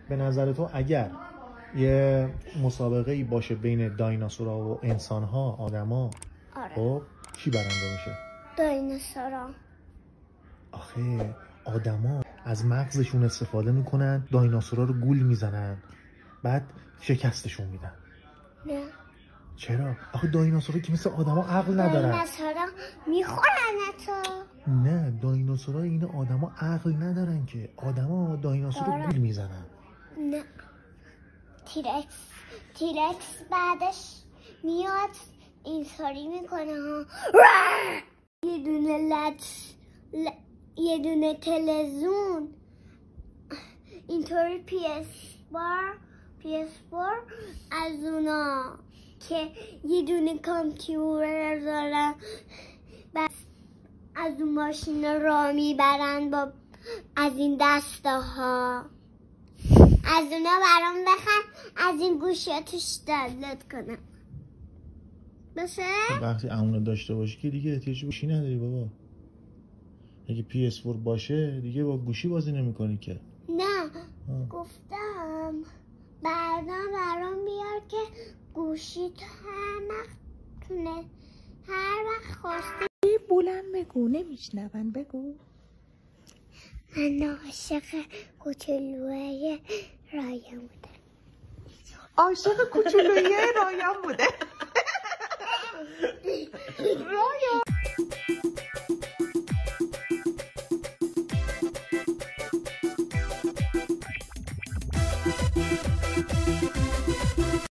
به نظر تو اگر یه مسابقه ای باشه بین دایناسورها و انسانها، آدما، خب کی برنده میشه؟ دایناسورها. آخه آدما از مغزشون استفاده میکنن، دایناسورها رو گول میزنن، بعد شکستشون میدن. نه. چرا؟ آخه دایناسورها که مثل آدما عقل ندارن. دایناسورها میخورن تو. نه، دایناسورها این آدما عقل ندارن که. آدما دایناسور رو گول میزنن. نه. تیرکس بعدش میاد اینطوری میکنه ها. یه دونه تلویزیون اینطوری PS4 از اونا که یه دونه کامپیوتر دارن، بس از اون ماشین را میبرن با از این دسته ها. از اونا برام بخن، از این گوشی توش دانلود کنم. باشه؟ وقتی اونو داشته باشی که دیگه احتیاج گوشی نداری بابا. اگه PS4 باشه دیگه با گوشی بازی نمی‌کنی که. نه. گفتم بعدا برام بیار که گوشی تو هر وقت خواستی. بلند بگو، نمیشنون. بگو. من عاشق کوچولوی رایم بودم. عاشق کوچولوی رایم بوده.